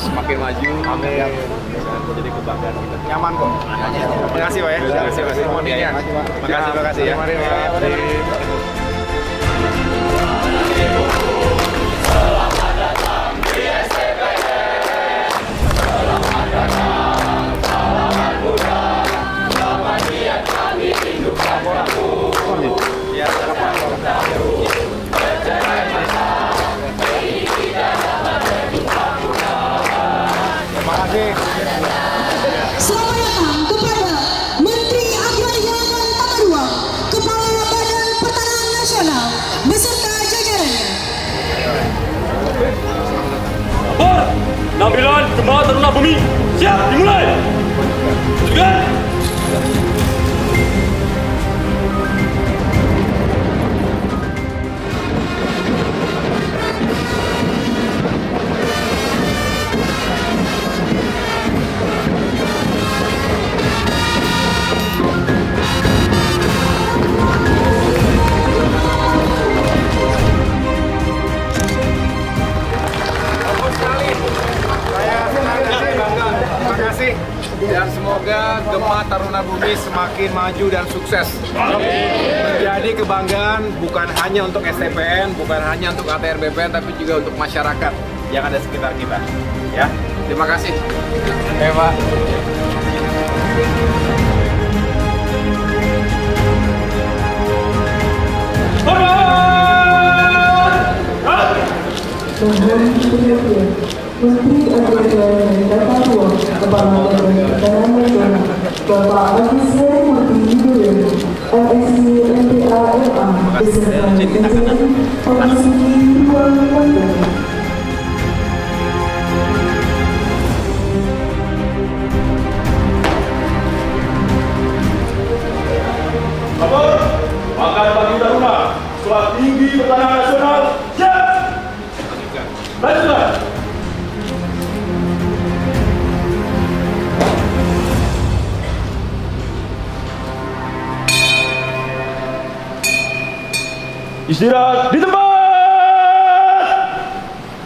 semakin maju. Amin. Dan menjadi kebanggaan kita. Nyaman kok. Terima kasih Pak ya. Terima kasih Pak. Terima kasih ya. Mari Pak. Selamat datang kepada Menteri Agraria dan Tata Ruang, Kepala Badan Pertanahan Nasional beserta jajarannya. Penampilan Gemah Taruna Bumi siap dimulai. Silakan. Terima kasih dan semoga Gemah Taruna Bumi semakin maju dan sukses. Menjadi kebanggaan bukan hanya untuk STPN, bukan hanya untuk ATR BPN, tapi juga untuk masyarakat yang ada sekitar kita. Ya, terima kasih. Oke, Pak. Menteri Agraria dan Tata Ruang, Kepala Badan Pertanahan Nasional, Bapak Agus Harimurti Yudhoyono, LSC MPA MA, beserta jajaran Komisi Ruang Mandiri. Kabar, makan pagi taruna, Sekolah Tinggi Pertanahan Nasional siap. Lanjutkan. Istirahat di tempat.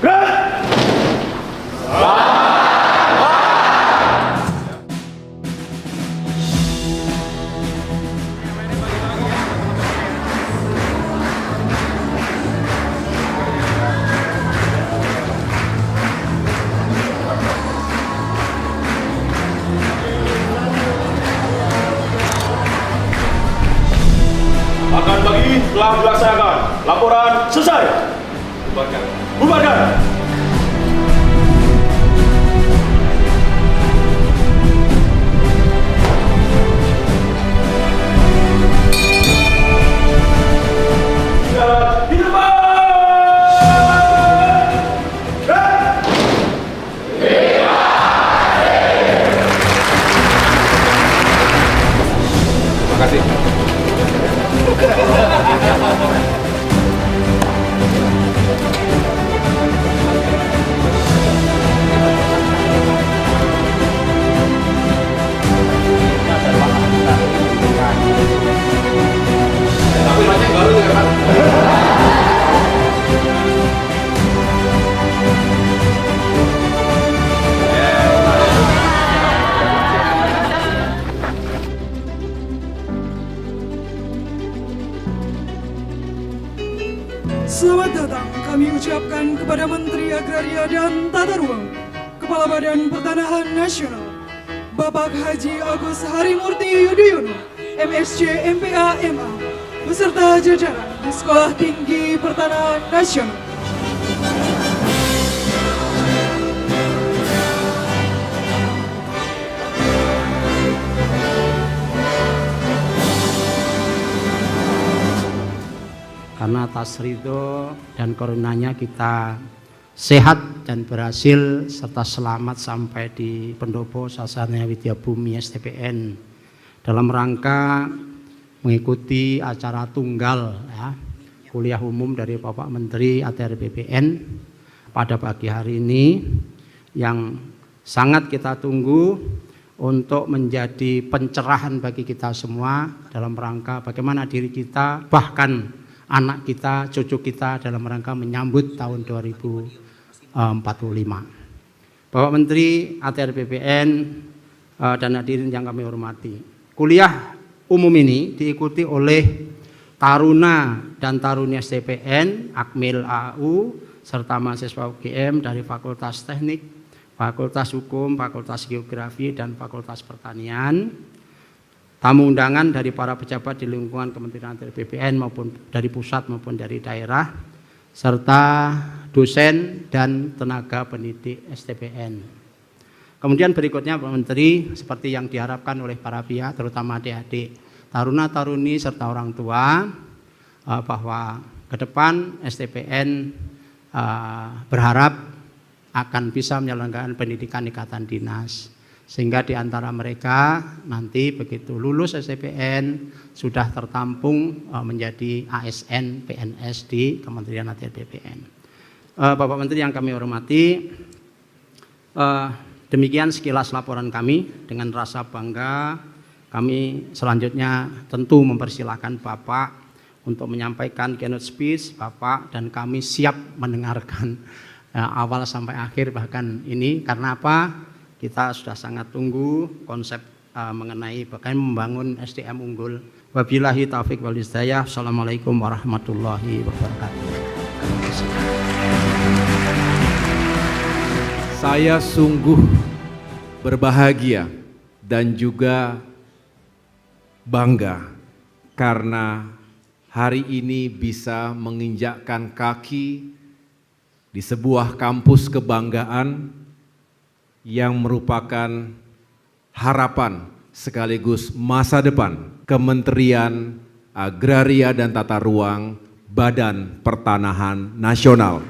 Gerak. Makan pagi telah dilaksanakan. Laporan selesai. Bubarkan. Bubarkan. Istirahat di tempat. Gerak. Terima kasih. Tapi lonceng baru ya, Pak. Selamat datang kami ucapkan kepada Menteri Agraria dan Tata Ruang, Kepala Badan Pertanahan Nasional, Bapak Haji Agus Harimurti Yudhoyono, MSc MPA MA, beserta jajaran di Sekolah Tinggi Pertanahan Nasional. Karena atas ridho dan karunia-Nya kita sehat dan berhasil serta selamat sampai di Pendopo Sasana Widya Bumi STPN dalam rangka mengikuti acara tunggal ya, kuliah umum dari Bapak Menteri ATR BPN pada pagi hari ini yang sangat kita tunggu untuk menjadi pencerahan bagi kita semua dalam rangka bagaimana diri kita bahkan anak kita, cucu kita dalam rangka menyambut tahun 2045. Bapak Menteri, ATR BPN, dan hadirin yang kami hormati. Kuliah umum ini diikuti oleh taruna dan taruni STPN, Akmil AU, serta mahasiswa UGM dari Fakultas Teknik, Fakultas Hukum, Fakultas Geografi, dan Fakultas Pertanian. Tamu undangan dari para pejabat di lingkungan Kementerian ATR BPN maupun dari pusat maupun dari daerah, serta dosen dan tenaga pendidik STPN. Kemudian berikutnya Pak Menteri, seperti yang diharapkan oleh para pihak, terutama adik-adik, taruna-taruni serta orang tua, bahwa ke depan STPN berharap akan bisa menyelenggarakan pendidikan ikatan dinas, sehingga di antara mereka nanti begitu lulus STPN sudah tertampung menjadi ASN PNS di Kementerian ATR BPN. Bapak Menteri yang kami hormati, demikian sekilas laporan kami. Dengan rasa bangga kami selanjutnya tentu mempersilahkan Bapak untuk menyampaikan keynote speech Bapak, dan kami siap mendengarkan awal sampai akhir bahkan ini. Karena apa? Kita sudah sangat tunggu konsep mengenai bagaimana membangun SDM unggul. Wabillahi taufiq wal hidayah. Assalamualaikum warahmatullahi wabarakatuh. Saya sungguh berbahagia dan juga bangga karena hari ini bisa menginjakkan kaki di sebuah kampus kebanggaan yang merupakan harapan sekaligus masa depan Kementerian Agraria dan Tata Ruang Badan Pertanahan Nasional.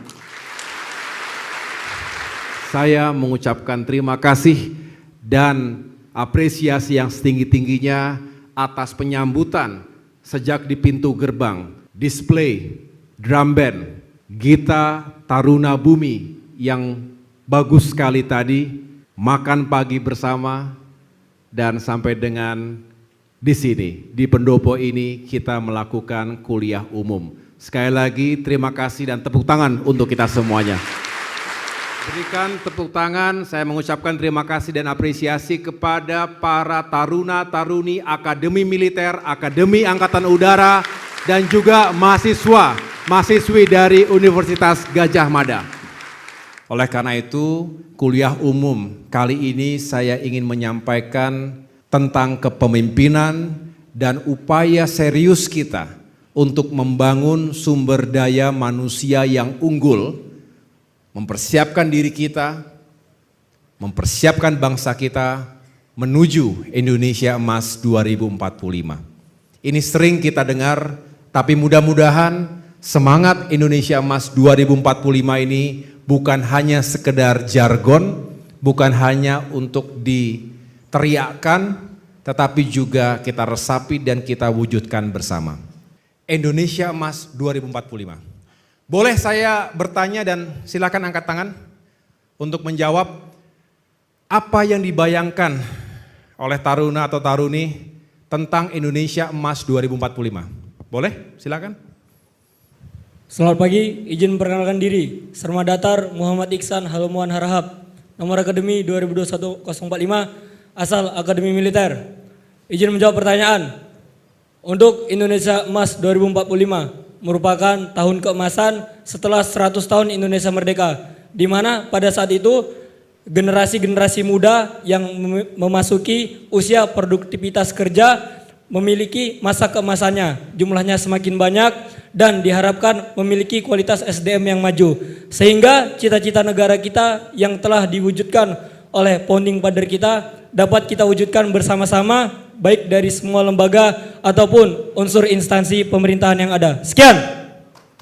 Saya mengucapkan terima kasih dan apresiasi yang setinggi-tingginya atas penyambutan sejak di pintu gerbang, display, drum band, Gita Taruna Bumi yang bagus sekali tadi, makan pagi bersama, dan sampai dengan di sini, di pendopo ini kita melakukan kuliah umum. Sekali lagi terima kasih dan tepuk tangan untuk kita semuanya. Berikan tepuk tangan, saya mengucapkan terima kasih dan apresiasi kepada para taruna-taruni Akademi Militer, Akademi Angkatan Udara, dan juga mahasiswi dari Universitas Gadjah Mada. Oleh karena itu, kuliah umum kali ini saya ingin menyampaikan tentang kepemimpinan dan upaya serius kita untuk membangun sumber daya manusia yang unggul, mempersiapkan diri kita, mempersiapkan bangsa kita menuju Indonesia Emas 2045. Ini sering kita dengar, tapi mudah-mudahan semangat Indonesia Emas 2045 ini bukan hanya sekedar jargon, bukan hanya untuk diteriakkan, tetapi juga kita resapi dan kita wujudkan bersama. Indonesia Emas 2045. Boleh saya bertanya dan silakan angkat tangan untuk menjawab apa yang dibayangkan oleh taruna atau taruni tentang Indonesia Emas 2045. Boleh? Silakan. Selamat pagi, izin memperkenalkan diri. Serma Datar Muhammad Iksan Halumuan Harahap, nomor akademi 221045, asal Akademi Militer. Izin menjawab pertanyaan. Untuk Indonesia Emas 2045 merupakan tahun keemasan setelah 100 tahun Indonesia merdeka, di mana pada saat itu generasi-generasi muda yang memasuki usia produktivitas kerja memiliki masa keemasannya, jumlahnya semakin banyak dan diharapkan memiliki kualitas SDM yang maju, sehingga cita-cita negara kita yang telah diwujudkan oleh founding father kita dapat kita wujudkan bersama-sama, baik dari semua lembaga ataupun unsur instansi pemerintahan yang ada. Sekian.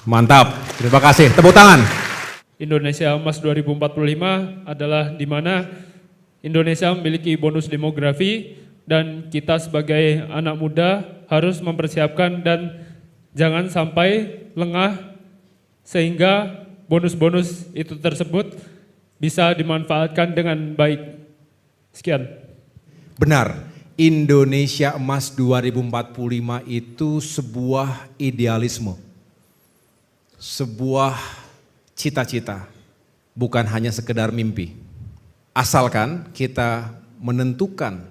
Mantap, terima kasih. Tepuk tangan. Indonesia Emas 2045 adalah di mana Indonesia memiliki bonus demografi dan kita sebagai anak muda harus mempersiapkan dan jangan sampai lengah sehingga bonus-bonus itu tersebut bisa dimanfaatkan dengan baik. Sekian. Benar, Indonesia Emas 2045 itu sebuah idealisme, sebuah cita-cita, bukan hanya sekedar mimpi. Asalkan kita menentukan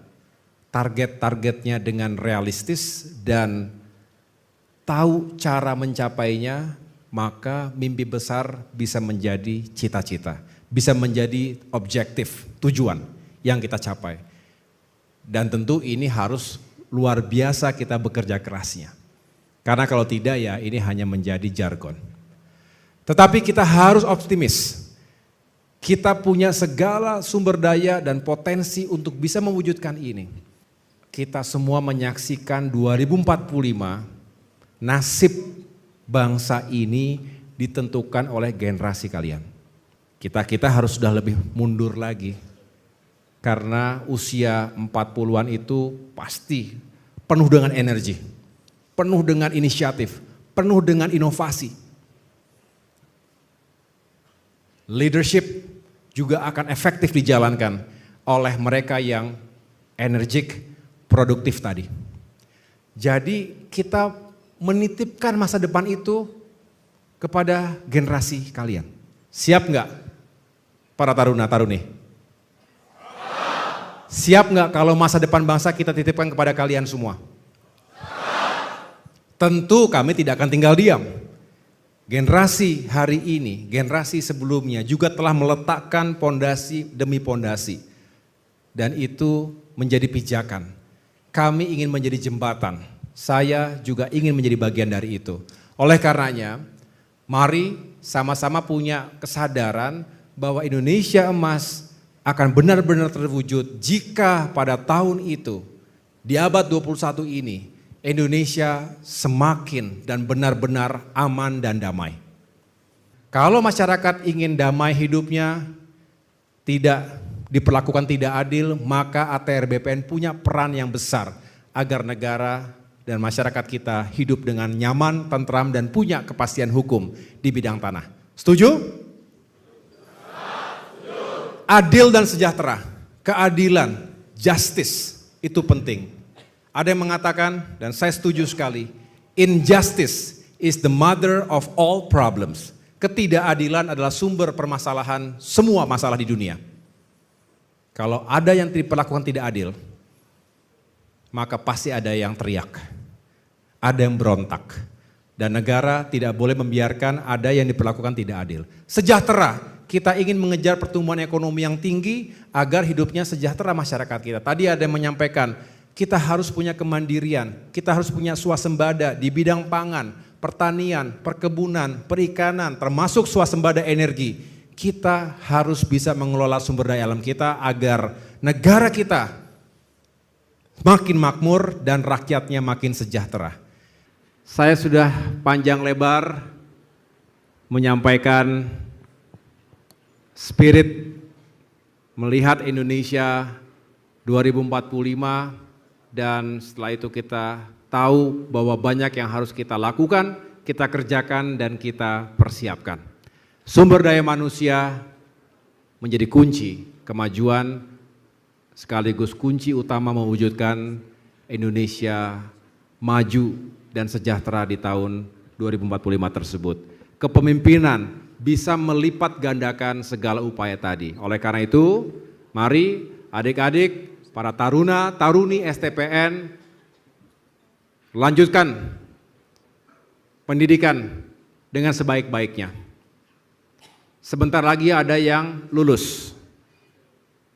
target-targetnya dengan realistis dan tahu cara mencapainya, maka mimpi besar bisa menjadi cita-cita, bisa menjadi objektif, tujuan yang kita capai. Dan tentu ini harus luar biasa kita bekerja kerasnya. Karena kalau tidak ya ini hanya menjadi jargon. Tetapi kita harus optimis. Kita punya segala sumber daya dan potensi untuk bisa mewujudkan ini. Kita semua menyaksikan 2045 nasib bangsa ini ditentukan oleh generasi kalian. Kita harus sudah lebih mundur lagi. Karena usia 40-an itu pasti penuh dengan energi, penuh dengan inisiatif, penuh dengan inovasi. Leadership juga akan efektif dijalankan oleh mereka yang energik, produktif tadi. Jadi kita menitipkan masa depan itu kepada generasi kalian. Siap nggak para taruna-taruni? Siap nggak kalau masa depan bangsa kita titipkan kepada kalian semua? Tentu kami tidak akan tinggal diam. Generasi hari ini, generasi sebelumnya juga telah meletakkan pondasi demi pondasi. Dan itu menjadi pijakan. Kami ingin menjadi jembatan. Saya juga ingin menjadi bagian dari itu. Oleh karenanya, mari sama-sama punya kesadaran bahwa Indonesia emas akan benar-benar terwujud jika pada tahun itu, di abad 21 ini, Indonesia semakin dan benar-benar aman dan damai. Kalau masyarakat ingin damai hidupnya, tidak diperlakukan tidak adil, maka ATR BPN punya peran yang besar agar negara dan masyarakat kita hidup dengan nyaman, tentram, dan punya kepastian hukum di bidang tanah. Setuju? Adil dan sejahtera, keadilan, justice itu penting. Ada yang mengatakan, dan saya setuju sekali, injustice is the mother of all problems. Ketidakadilan adalah sumber permasalahan semua masalah di dunia. Kalau ada yang diperlakukan tidak adil, maka pasti ada yang teriak, ada yang berontak. Dan negara tidak boleh membiarkan ada yang diperlakukan tidak adil. Sejahtera. Kita ingin mengejar pertumbuhan ekonomi yang tinggi agar hidupnya sejahtera masyarakat kita. Tadi ada yang menyampaikan, kita harus punya kemandirian, kita harus punya swasembada di bidang pangan, pertanian, perkebunan, perikanan, termasuk swasembada energi. Kita harus bisa mengelola sumber daya alam kita agar negara kita makin makmur dan rakyatnya makin sejahtera. Saya sudah panjang lebar menyampaikan spirit melihat Indonesia 2045 dan setelah itu kita tahu bahwa banyak yang harus kita lakukan, kita kerjakan dan kita persiapkan. Sumber daya manusia menjadi kunci kemajuan sekaligus kunci utama mewujudkan Indonesia maju dan sejahtera di tahun 2045 tersebut. Kepemimpinan bisa melipat gandakan segala upaya tadi. Oleh karena itu, mari adik-adik, para taruna, taruni STPN, lanjutkan pendidikan dengan sebaik-baiknya. Sebentar lagi ada yang lulus,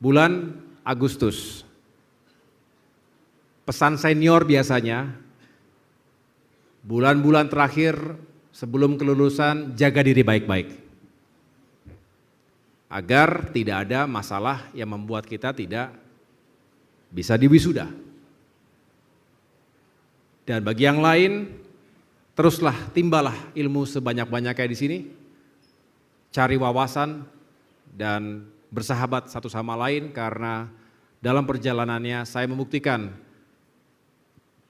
bulan Agustus. Pesan senior biasanya, bulan-bulan terakhir sebelum kelulusan, jaga diri baik-baik. Agar tidak ada masalah yang membuat kita tidak bisa diwisuda. Dan bagi yang lain, teruslah timbalah ilmu sebanyak-banyaknya di sini. Cari wawasan dan bersahabat satu sama lain karena dalam perjalanannya saya membuktikan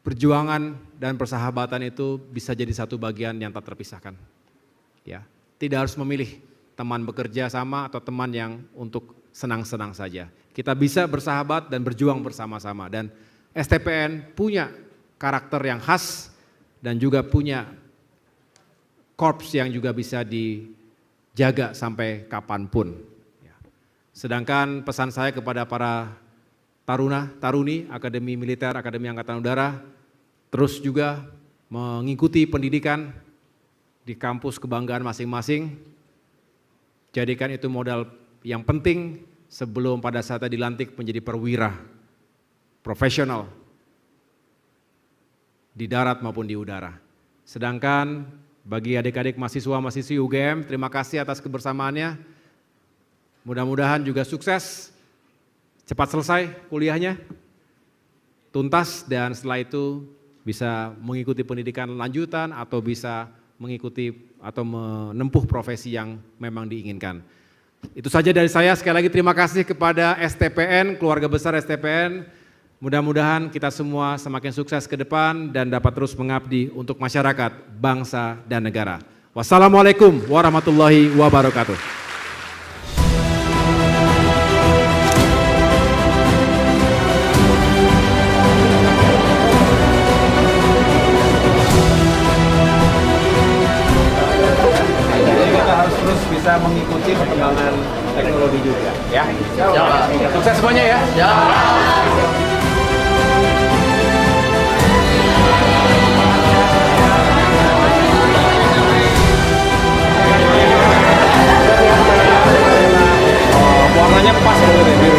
perjuangan dan persahabatan itu bisa jadi satu bagian yang tak terpisahkan. Ya, tidak harus memilih teman bekerja sama atau teman yang untuk senang-senang saja. Kita bisa bersahabat dan berjuang bersama-sama dan STPN punya karakter yang khas dan juga punya korps yang juga bisa dijaga sampai kapanpun. Ya. Sedangkan pesan saya kepada para taruni Akademi Militer, Akademi Angkatan Udara, terus juga mengikuti pendidikan di kampus kebanggaan masing-masing. Jadikan itu modal yang penting sebelum pada saatnya dilantik menjadi perwira profesional di darat maupun di udara. Sedangkan bagi adik-adik mahasiswa-mahasiswi UGM, terima kasih atas kebersamaannya. Mudah-mudahan juga sukses, cepat selesai kuliahnya, tuntas, dan setelah itu bisa mengikuti pendidikan lanjutan atau bisa mengikuti atau menempuh profesi yang memang diinginkan. Itu saja dari saya. Sekali lagi terima kasih kepada STPN, keluarga besar STPN. Mudah-mudahan kita semua semakin sukses ke depan dan dapat terus mengabdi untuk masyarakat, bangsa, dan negara. Wassalamualaikum warahmatullahi wabarakatuh. Bisa mengikuti perkembangan teknologi juga, ya. Sukses semuanya ya. Warnanya pas ya.